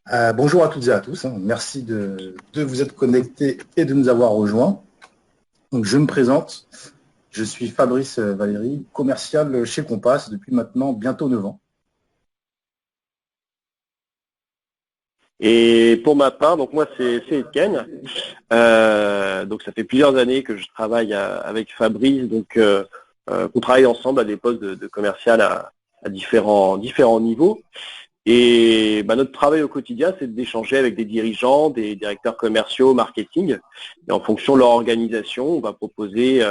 Bonjour à toutes et à tous, hein. Merci de vous être connectés et de nous avoir rejoints. Donc, je me présente, je suis Fabrice Valéry, commercial chez Compass depuis maintenant bientôt 9 ans. Et pour ma part, donc moi c'est Étienne. Donc ça fait plusieurs années que je travaille avec Fabrice, on travaille ensemble à des postes de commercial à différents niveaux. Et notre travail au quotidien, c'est d'échanger avec des dirigeants, des directeurs commerciaux, marketing. Et en fonction de leur organisation, on va proposer,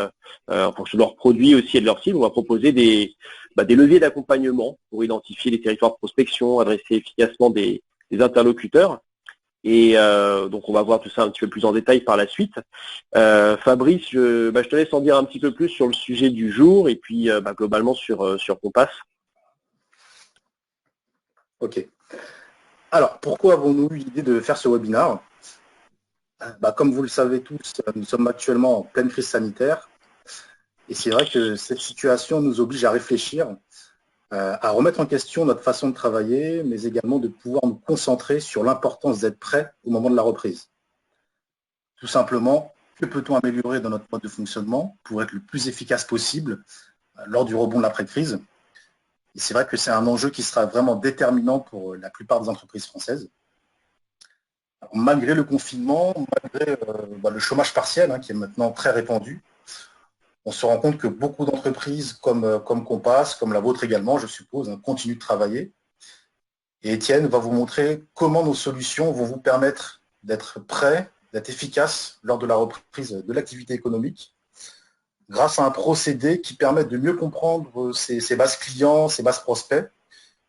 en fonction de leurs produits aussi et de leur cible, on va proposer des leviers d'accompagnement pour identifier les territoires de prospection, adresser efficacement des interlocuteurs. Et donc on va voir tout ça un petit peu plus en détail par la suite. Fabrice, je te laisse en dire un petit peu plus sur le sujet du jour et puis globalement sur Compass. Ok. Alors, pourquoi avons-nous eu l'idée de faire ce webinaire? Comme vous le savez tous, nous sommes actuellement en pleine crise sanitaire. Et c'est vrai que cette situation nous oblige à réfléchir, à remettre en question notre façon de travailler, mais également de pouvoir nous concentrer sur l'importance d'être prêt au moment de la reprise. Tout simplement, que peut-on améliorer dans notre mode de fonctionnement pour être le plus efficace possible lors du rebond de l'après-crise? Et c'est vrai que c'est un enjeu qui sera vraiment déterminant pour la plupart des entreprises françaises. Alors, malgré le confinement, malgré le chômage partiel qui est maintenant très répandu, on se rend compte que beaucoup d'entreprises comme Compass, comme la vôtre également, je suppose, continuent de travailler. Et Étienne va vous montrer comment nos solutions vont vous permettre d'être prêts, d'être efficaces lors de la reprise de l'activité économique, grâce à un procédé qui permet de mieux comprendre ses bases clients, ses bases prospects.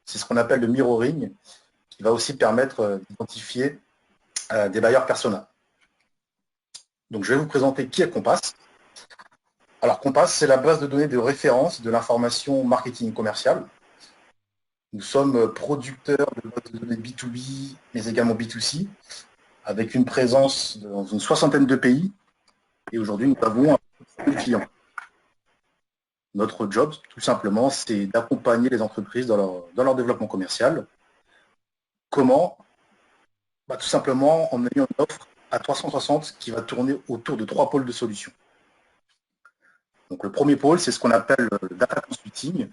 C'est ce qu'on appelle le mirroring, qui va aussi permettre d'identifier des bailleurs persona. Donc, je vais vous présenter qui est Compass. Alors, Compass, c'est la base de données de référence de l'information marketing commercial. Nous sommes producteurs de bases de données B2B, mais également B2C, avec une présence dans une soixantaine de pays. Et aujourd'hui, nous avons un peu de clients. Notre job, tout simplement, c'est d'accompagner les entreprises dans leur développement commercial. Comment? Tout simplement en ayant une offre à 360 qui va tourner autour de 3 pôles de solutions. Donc, le premier pôle, c'est ce qu'on appelle le data consulting.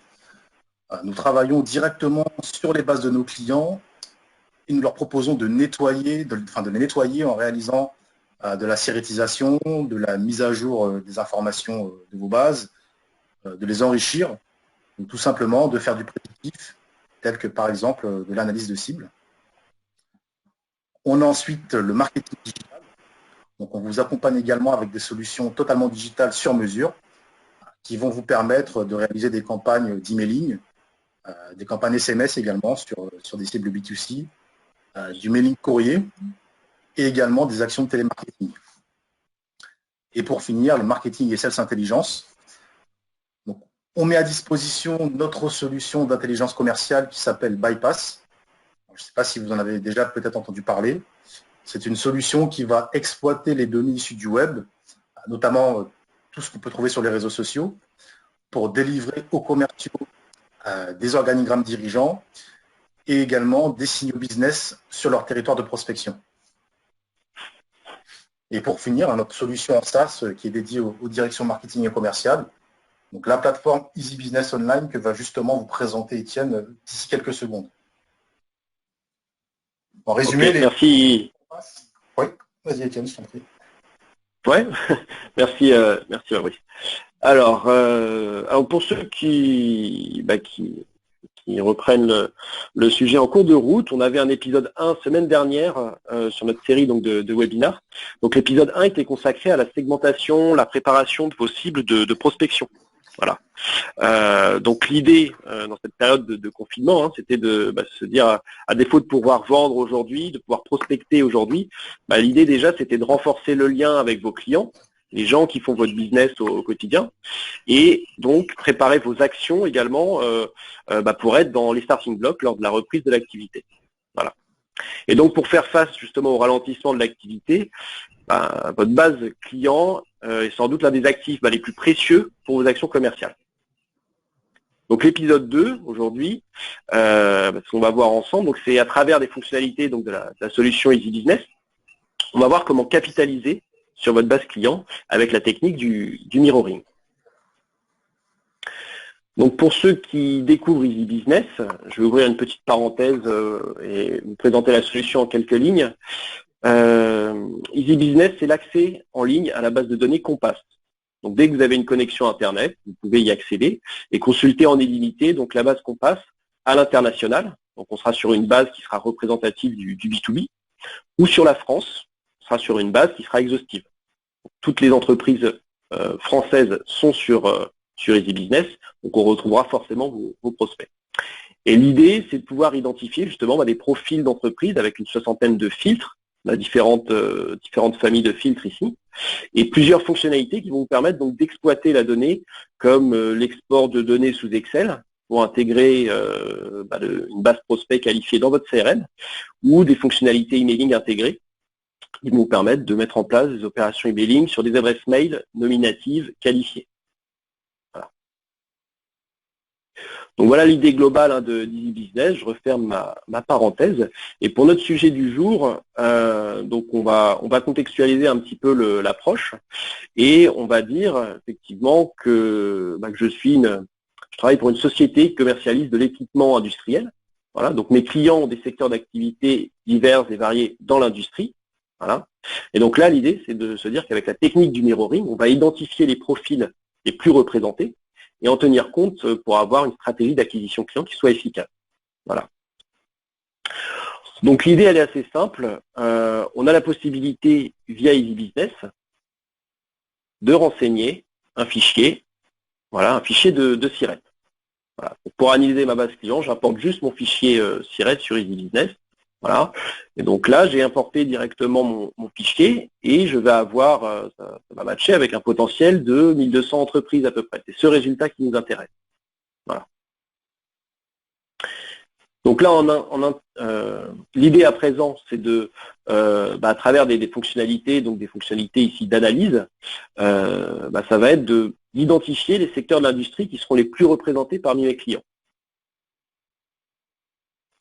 Nous travaillons directement sur les bases de nos clients et nous leur proposons de les nettoyer en réalisant de la sérétisation, de la mise à jour des informations de vos bases, de les enrichir, ou tout simplement de faire du prédictif, tel que par exemple de l'analyse de cible. On a ensuite le marketing digital. Donc on vous accompagne également avec des solutions totalement digitales sur mesure qui vont vous permettre de réaliser des campagnes d'emailing, des campagnes SMS également sur des cibles B2C, du mailing courrier et également des actions de télémarketing. Et pour finir, le marketing et sales intelligence. Donc, on met à disposition notre solution d'intelligence commerciale qui s'appelle Bypass. Je ne sais pas si vous en avez déjà peut-être entendu parler. C'est une solution qui va exploiter les données issues du web, notamment tout ce qu'on peut trouver sur les réseaux sociaux, pour délivrer aux commerciaux des organigrammes dirigeants et également des signaux business sur leur territoire de prospection. Et pour finir, notre solution en SaaS qui est dédiée aux directions marketing et commerciales, donc la plateforme Easy Business Online que va justement vous présenter Étienne d'ici quelques secondes. En résumé, merci. Oui, vas-y Étienne, je t'en prie. Ouais, merci Fabrice. Alors pour ceux qui reprennent le sujet en cours de route, on avait un épisode 1 semaine dernière sur notre série de webinaires. Donc l'épisode 1 était consacré à la segmentation, la préparation de vos cibles de prospection. Voilà. Donc l'idée dans cette période de confinement, c'était de se dire, à défaut de pouvoir vendre aujourd'hui, de pouvoir prospecter aujourd'hui, l'idée déjà c'était de renforcer le lien avec vos clients, les gens qui font votre business au quotidien, et donc préparer vos actions également pour être dans les starting blocks lors de la reprise de l'activité. Voilà. Et donc pour faire face justement au ralentissement de l'activité, votre base client est sans doute l'un des actifs les plus précieux pour vos actions commerciales. Donc l'épisode 2, aujourd'hui, ce qu'on va voir ensemble, donc c'est à travers des fonctionnalités donc, de la solution Easy Business, on va voir comment capitaliser sur votre base client avec la technique du mirroring. Donc pour ceux qui découvrent Easy Business, je vais ouvrir une petite parenthèse et vous présenter la solution en quelques lignes. Easy Business, c'est l'accès en ligne à la base de données Compass. Donc dès que vous avez une connexion Internet, vous pouvez y accéder et consulter en illimité donc la base Compass à l'international. Donc on sera sur une base qui sera représentative du B2B, ou sur la France, on sera sur une base qui sera exhaustive. Donc, toutes les entreprises françaises sont sur Easy Business, donc on retrouvera forcément vos prospects. Et l'idée, c'est de pouvoir identifier justement des profils d'entreprises avec une 60aine de filtres. On a différentes familles de filtres ici, et plusieurs fonctionnalités qui vont vous permettre donc d'exploiter la donnée, comme l'export de données sous Excel pour intégrer une base prospect qualifiée dans votre CRM, ou des fonctionnalités emailing intégrées qui vont vous permettre de mettre en place des opérations emailing sur des adresses mail nominatives qualifiées. Voilà. Donc voilà l'idée globale de Easy Business. Je referme ma parenthèse. Et pour notre sujet du jour, donc on va contextualiser un petit peu l'approche, et on va dire effectivement que je travaille pour une société qui commercialise de l'équipement industriel. Voilà, donc mes clients ont des secteurs d'activité divers et variés dans l'industrie. Voilà. Et donc là, l'idée, c'est de se dire qu'avec la technique du mirroring, on va identifier les profils les plus représentés et en tenir compte pour avoir une stratégie d'acquisition client qui soit efficace. Voilà. Donc l'idée, elle est assez simple. On a la possibilité, via Easy Business, de renseigner un fichier, voilà, un fichier de SIRET. Voilà. Pour analyser ma base client, j'importe juste mon fichier SIRET sur Easy Business. Voilà. Et donc là, j'ai importé directement mon fichier et je vais avoir, ça va matcher avec un potentiel de 1200 entreprises à peu près. C'est ce résultat qui nous intéresse. Voilà. Donc là, l'idée à présent, c'est de, à travers des fonctionnalités, donc des fonctionnalités ici d'analyse, ça va être d'identifier les secteurs de l'industrie qui seront les plus représentés parmi mes clients.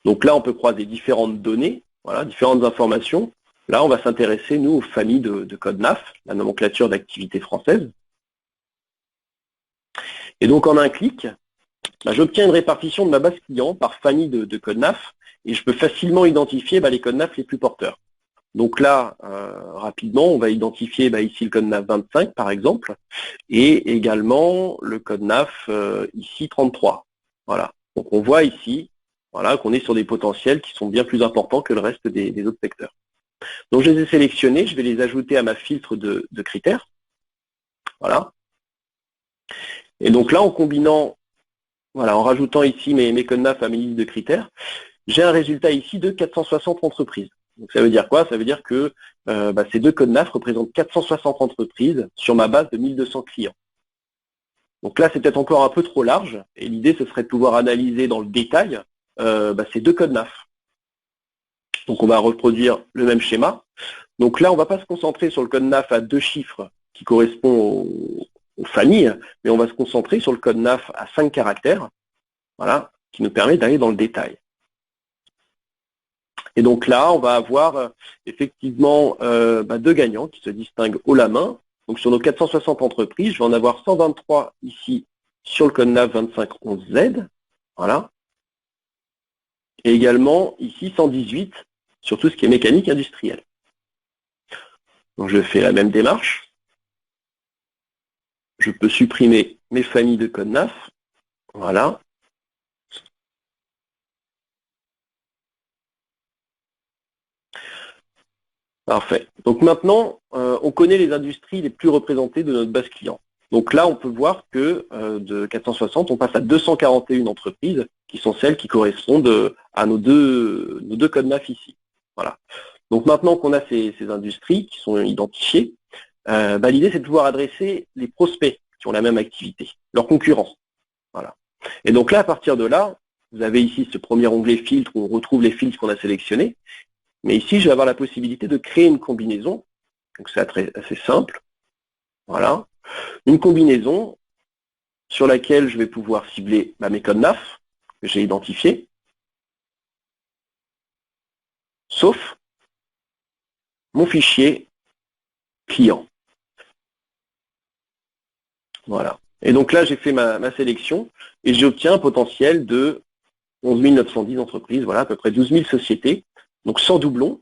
Donc là, on peut croiser différentes données, voilà, différentes informations. Là, on va s'intéresser, nous, aux familles de code NAF, la nomenclature d'activité française. Et donc, en un clic, j'obtiens une répartition de ma base client par famille de code NAF, et je peux facilement identifier les codes NAF les plus porteurs. Donc là, rapidement, on va identifier ici le code NAF 25, par exemple, et également le code NAF ici 33. Voilà. Donc on voit ici, voilà, qu'on est sur des potentiels qui sont bien plus importants que le reste des autres secteurs. Donc je les ai sélectionnés, je vais les ajouter à ma filtre de critères. Voilà. Et donc là, en combinant, voilà, en rajoutant ici mes codes NAF à mes listes de critères, j'ai un résultat ici de 460 entreprises. Donc ça veut dire quoi? Ça veut dire que ces deux codes NAF représentent 460 entreprises sur ma base de 1200 clients. Donc là, c'est peut-être encore un peu trop large, et l'idée, ce serait de pouvoir analyser dans le détail ces deux codes NAF. Donc on va reproduire le même schéma. Donc là, on ne va pas se concentrer sur le code NAF à 2 chiffres qui correspond aux familles, mais on va se concentrer sur le code NAF à 5 caractères, voilà, qui nous permet d'aller dans le détail. Et donc là, on va avoir effectivement 2 gagnants qui se distinguent haut la main. Donc sur nos 460 entreprises, je vais en avoir 123 ici sur le code NAF 2511Z, voilà. Et également ici 118 sur tout ce qui est mécanique industrielle. Donc je fais la même démarche. Je peux supprimer mes familles de code NAF, voilà. Parfait. Donc maintenant, on connaît les industries les plus représentées de notre base client. Donc là, on peut voir que de 460, on passe à 241 entreprises qui sont celles qui correspondent à nos deux codes NAF ici. Voilà. Donc maintenant qu'on a ces industries qui sont identifiées, l'idée c'est de pouvoir adresser les prospects qui ont la même activité, leurs concurrents. Voilà. Et donc là, à partir de là, vous avez ici ce premier onglet filtre où on retrouve les filtres qu'on a sélectionnés. Mais ici, je vais avoir la possibilité de créer une combinaison. Donc c'est assez simple. Voilà. Une combinaison sur laquelle je vais pouvoir cibler mes codes NAF que j'ai identifiés, sauf mon fichier client. Voilà. Et donc là, j'ai fait ma sélection et j'obtiens un potentiel de 11 910 entreprises, voilà, à peu près 12 000 sociétés, donc sans doublon,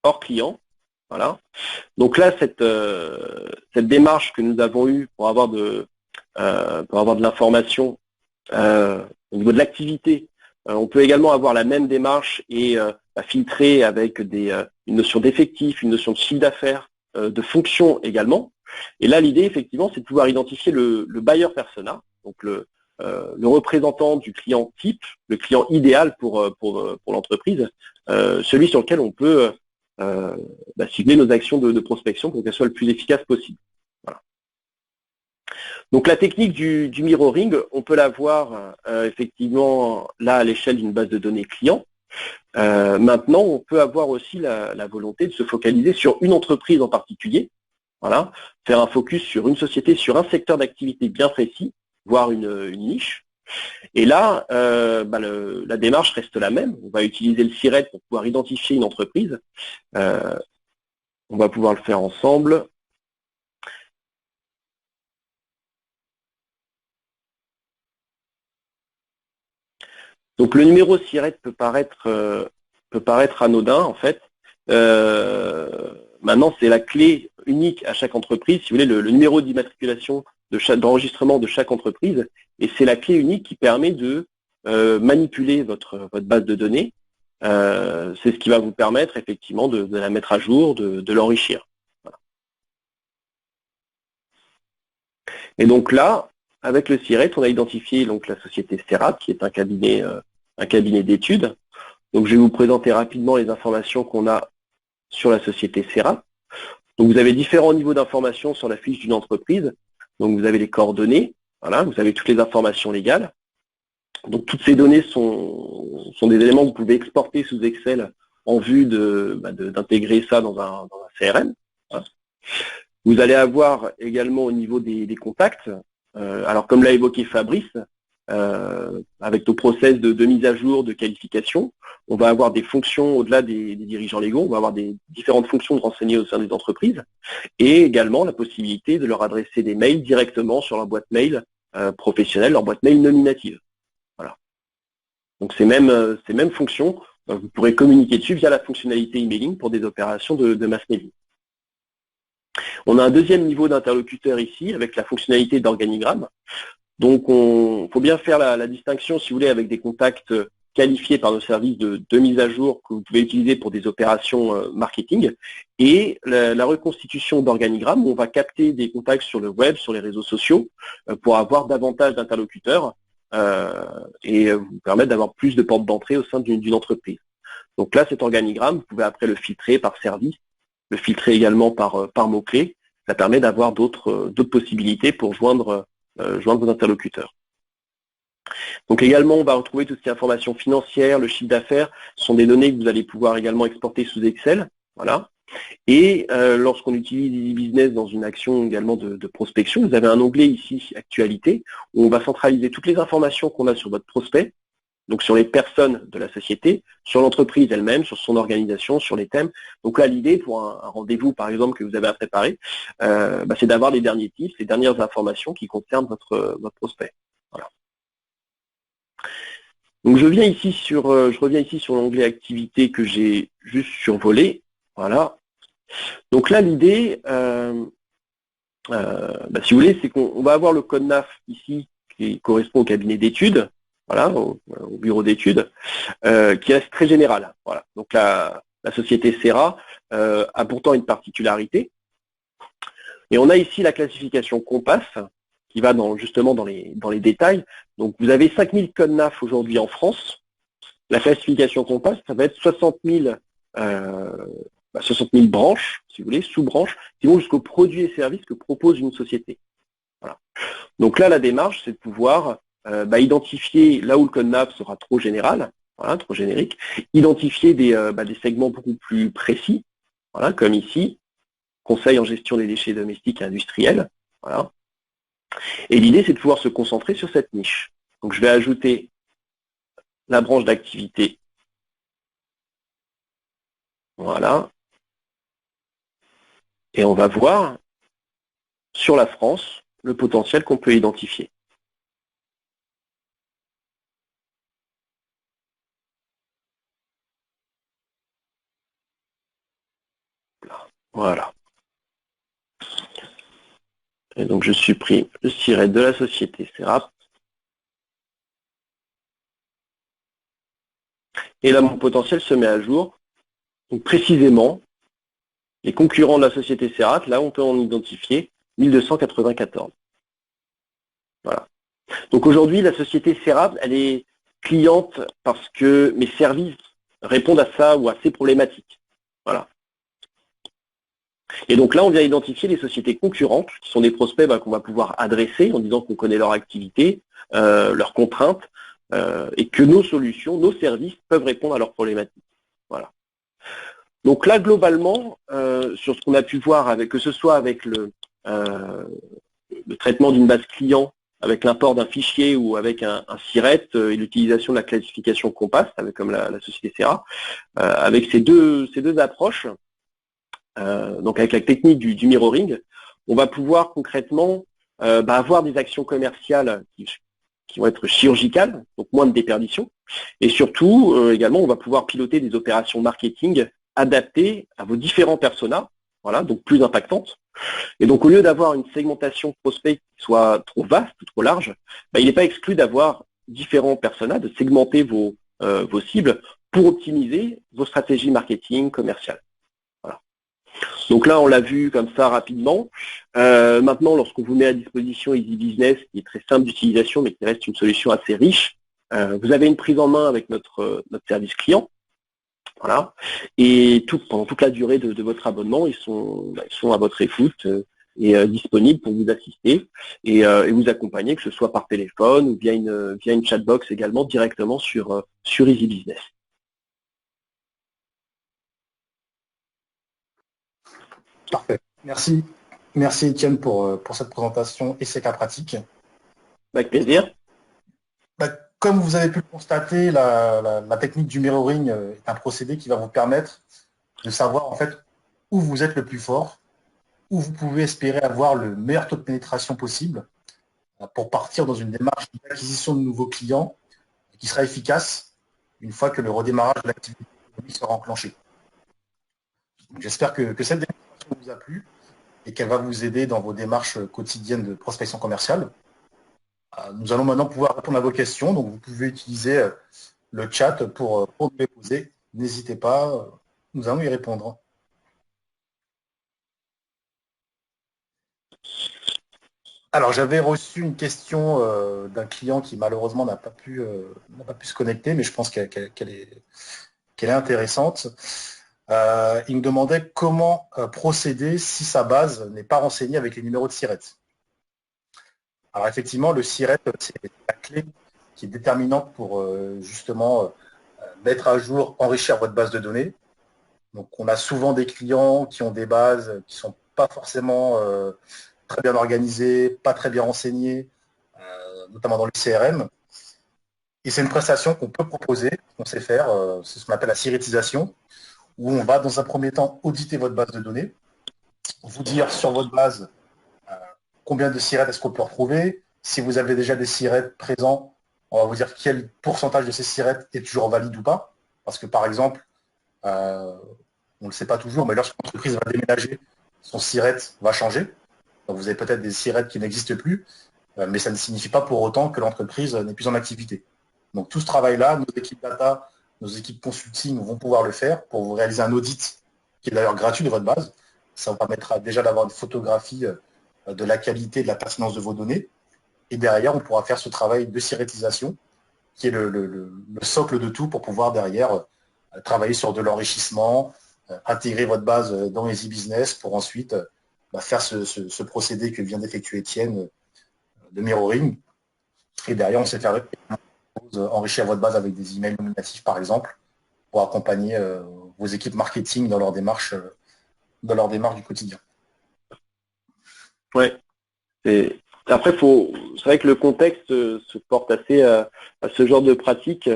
hors client. Voilà. Donc là, cette démarche que nous avons eue pour avoir de l'information au niveau de l'activité, on peut également avoir la même démarche et filtrer avec une notion d'effectif, une notion de chiffre d'affaires, de fonction également. Et là, l'idée, effectivement, c'est de pouvoir identifier le buyer persona, donc le représentant du client type, le client idéal pour l'entreprise, celui sur lequel on peut cibler nos actions de prospection pour qu'elles soient le plus efficaces possible. Voilà. Donc la technique du mirroring, on peut la voir effectivement là à l'échelle d'une base de données client. Maintenant, on peut avoir aussi la volonté de se focaliser sur une entreprise en particulier, voilà, faire un focus sur une société, sur un secteur d'activité bien précis, voire une niche. Et là, la démarche reste la même. On va utiliser le SIRET pour pouvoir identifier une entreprise. On va pouvoir le faire ensemble. Donc le numéro SIRET peut paraître anodin en fait. Maintenant, c'est la clé unique à chaque entreprise. Si vous voulez, le numéro d'immatriculation d'enregistrement de chaque entreprise, et c'est la clé unique qui permet de manipuler votre base de données. C'est ce qui va vous permettre effectivement de la mettre à jour, de l'enrichir. Voilà. Et donc là, avec le SIRET, on a identifié donc la société Cerat, qui est un cabinet d'études. Donc je vais vous présenter rapidement les informations qu'on a sur la société Cerat. Donc vous avez différents niveaux d'informations sur la fiche d'une entreprise. Donc vous avez les coordonnées, voilà, vous avez toutes les informations légales. Donc toutes ces données sont des éléments que vous pouvez exporter sous Excel en vue d'intégrer ça dans un CRM. Voilà. Vous allez avoir également au niveau des contacts, alors comme l'a évoqué Fabrice, avec nos process de mise à jour, de qualification, on va avoir des fonctions au-delà des dirigeants légaux, on va avoir des différentes fonctions de renseigner au sein des entreprises, et également la possibilité de leur adresser des mails directement sur leur boîte mail professionnelle, leur boîte mail nominative. Voilà. Donc ces mêmes fonctions, vous pourrez communiquer dessus via la fonctionnalité emailing pour des opérations de mass mailing. On a un deuxième niveau d'interlocuteur ici avec la fonctionnalité d'organigramme. Donc il faut bien faire la distinction, si vous voulez, avec des contacts qualifiés par nos services de mise à jour que vous pouvez utiliser pour des opérations marketing, et la reconstitution d'organigramme où on va capter des contacts sur le web, sur les réseaux sociaux, pour avoir davantage d'interlocuteurs et vous permettre d'avoir plus de portes d'entrée au sein d'une entreprise. Donc là, cet organigramme, vous pouvez après le filtrer par service, le filtrer également par mots-clés. Ça permet d'avoir d'autres possibilités pour joindre vos interlocuteurs. Donc également, on va retrouver tout ce qui est information financière, le chiffre d'affaires, ce sont des données que vous allez pouvoir également exporter sous Excel. Voilà. Et lorsqu'on utilise Easy Business dans une action également de prospection, vous avez un onglet ici, Actualité, où on va centraliser toutes les informations qu'on a sur votre prospect, donc sur les personnes de la société, sur l'entreprise elle-même, sur son organisation, sur les thèmes. Donc là, l'idée pour un rendez-vous, par exemple, que vous avez à préparer, c'est d'avoir les derniers tips, les dernières informations qui concernent votre prospect. Voilà. Donc je reviens ici sur l'onglet Activité que j'ai juste survolé. Voilà. Donc là, l'idée, si vous voulez, c'est qu'on va avoir le code NAF ici qui correspond au cabinet d'études. Voilà, au bureau d'études, qui reste très général. Voilà. Donc la société Cerat a pourtant une particularité. Et on a ici la classification Compass, qui va justement dans les détails. Donc vous avez 5000 codes NAF aujourd'hui en France. La classification Compass, ça va être 60 000 branches, si vous voulez, sous-branches, qui vont jusqu'aux produits et services que propose une société. Voilà. Donc là, la démarche, c'est de pouvoir identifier là où le code NAF sera trop général, voilà, trop générique, identifier des segments beaucoup plus précis, voilà, comme ici, conseil en gestion des déchets domestiques et industriels, voilà. Et l'idée, c'est de pouvoir se concentrer sur cette niche. Donc je vais ajouter la branche d'activité. Voilà. Et on va voir sur la France le potentiel qu'on peut identifier. Voilà. Et donc je supprime le SIRET de la société SERAP. Et là, mon potentiel se met à jour. Donc précisément, les concurrents de la société SERAP, là, on peut en identifier 1294. Voilà. Donc aujourd'hui, la société SERAP, elle est cliente parce que mes services répondent à ça ou à ces problématiques. Voilà. Et donc là, on vient identifier les sociétés concurrentes, qui sont des prospects qu'on va pouvoir adresser en disant qu'on connaît leur activité, leurs contraintes, et que nos solutions, nos services peuvent répondre à leurs problématiques. Voilà. Donc là, globalement, sur ce qu'on a pu voir, avec, que ce soit avec le traitement d'une base client, avec l'import d'un fichier ou avec un SIRET et l'utilisation de la classification Compass, avec, comme la société SERA, avec ces deux approches, donc avec la technique du mirroring, on va pouvoir concrètement avoir des actions commerciales qui vont être chirurgicales, donc moins de déperdition, et surtout également on va pouvoir piloter des opérations marketing adaptées à vos différents personas, voilà, donc plus impactantes. Et donc au lieu d'avoir une segmentation prospect qui soit trop vaste, trop large, il n'est pas exclu d'avoir différents personas, de segmenter vos cibles pour optimiser vos stratégies marketing commerciales. Donc là, on l'a vu comme ça rapidement. Maintenant, lorsqu'on vous met à disposition Easy Business, qui est très simple d'utilisation, mais qui reste une solution assez riche, vous avez une prise en main avec notre service client. Voilà. Et pendant toute la durée de votre abonnement, ils sont à votre écoute et disponibles pour vous assister et vous accompagner, que ce soit par téléphone ou via une chatbox également directement sur Easy Business. Parfait. Merci. Merci Étienne pour cette présentation et ces cas pratiques. Avec plaisir. Comme vous avez pu le constater, la technique du mirroring est un procédé qui va vous permettre de savoir en fait où vous êtes le plus fort, où vous pouvez espérer avoir le meilleur taux de pénétration possible pour partir dans une démarche d'acquisition de nouveaux clients qui sera efficace une fois que le redémarrage de l'activité sera enclenché. J'espère que cette démonstration vous a plu et qu'elle va vous aider dans vos démarches quotidiennes de prospection commerciale. Nous allons maintenant pouvoir répondre à vos questions, donc vous pouvez utiliser le chat pour nous les poser. N'hésitez pas, nous allons y répondre. Alors, j'avais reçu une question d'un client qui malheureusement n'a pas pu se connecter, mais je pense qu'elle est intéressante. Il me demandait comment procéder si sa base n'est pas renseignée avec les numéros de SIRET. Alors effectivement, le SIRET, c'est la clé qui est déterminante pour justement mettre à jour, enrichir votre base de données. Donc on a souvent des clients qui ont des bases qui ne sont pas forcément très bien organisées, pas très bien renseignées, notamment dans le CRM. Et c'est une prestation qu'on peut proposer, qu'on sait faire, c'est ce qu'on appelle la SIRETisation, où on va dans un premier temps auditer votre base de données, vous dire sur votre base combien de SIRET est-ce qu'on peut retrouver. Si vous avez déjà des SIRET présents, on va vous dire quel pourcentage de ces SIRET est toujours valide ou pas. Parce que par exemple, on ne le sait pas toujours, mais lorsqu'une entreprise va déménager, son SIRET va changer. Donc vous avez peut-être des SIRET qui n'existent plus, mais ça ne signifie pas pour autant que l'entreprise n'est plus en activité. Donc tout ce travail-là, nos équipes data, nos équipes consulting vont pouvoir le faire pour vous réaliser un audit qui est d'ailleurs gratuit de votre base. Ça vous permettra déjà d'avoir une photographie de la qualité, de la pertinence de vos données. Et derrière, on pourra faire ce travail de SIRETisation qui est le socle de tout pour pouvoir derrière travailler sur de l'enrichissement, intégrer votre base dans Easy Business pour ensuite faire ce procédé que vient d'effectuer Étienne de mirroring. Et derrière, on sait faire enrichir votre base avec des emails nominatifs, par exemple, pour accompagner vos équipes marketing dans leur démarche du quotidien. Ouais, c'est Après, c'est vrai que le contexte se porte assez à ce genre de pratique.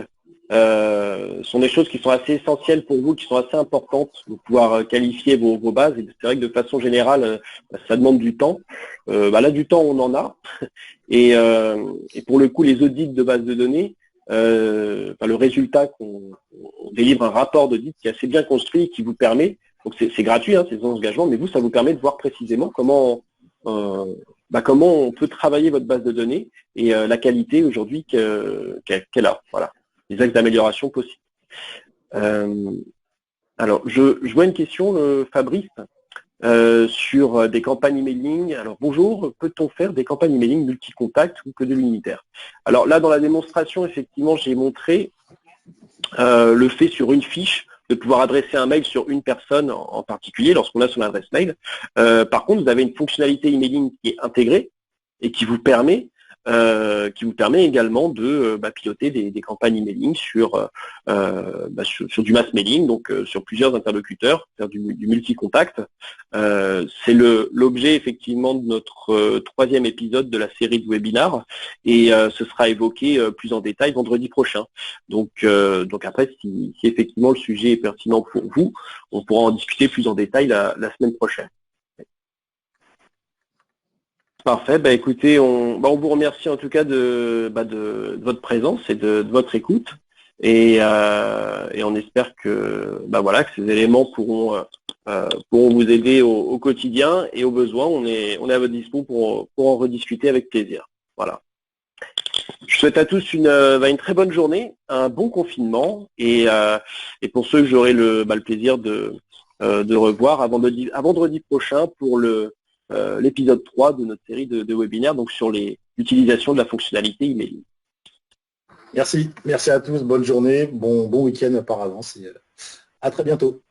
Sont des choses qui sont assez essentielles pour vous, qui sont assez importantes de pouvoir qualifier vos bases. Et c'est vrai que de façon générale, ça demande du temps. Là, du temps, on en a. Et pour le coup, les audits de bases de données, le résultat qu'on délivre un rapport d'audit qui est assez bien construit, qui vous permet, donc c'est gratuit, hein, c'est sans engagement, mais vous, ça vous permet de voir précisément comment on peut travailler votre base de données et la qualité aujourd'hui qu'elle a. Voilà, les axes d'amélioration possibles. Alors, je vois une question, Fabrice, sur des campagnes emailing. Alors, bonjour, peut-on faire des campagnes emailing multi-contact ou que de l'unitaire? Alors là, dans la démonstration, effectivement, j'ai montré le fait sur une fiche de pouvoir adresser un mail sur une personne en particulier lorsqu'on a son adresse mail. Par contre, vous avez une fonctionnalité emailing qui est intégrée et qui vous permet également de piloter des campagnes emailing sur du mass mailing, donc sur plusieurs interlocuteurs, faire du multi-contact. C'est l'objet effectivement de notre troisième épisode de la série de webinars et ce sera évoqué plus en détail vendredi prochain. Donc après, si effectivement le sujet est pertinent pour vous, on pourra en discuter plus en détail la semaine prochaine. Parfait, écoutez, on vous remercie en tout cas de votre présence et de votre écoute et on espère que que ces éléments pourront vous aider au quotidien et au besoin. On est à votre dispo pour en rediscuter avec plaisir. Voilà. Je souhaite à tous une très bonne journée, un bon confinement et pour ceux que j'aurai le plaisir de revoir à vendredi prochain pour l'épisode 3 de notre série de webinaires, donc sur l'utilisation de la fonctionnalité emailing. Merci à tous, bonne journée, bon week-end par avance et à très bientôt.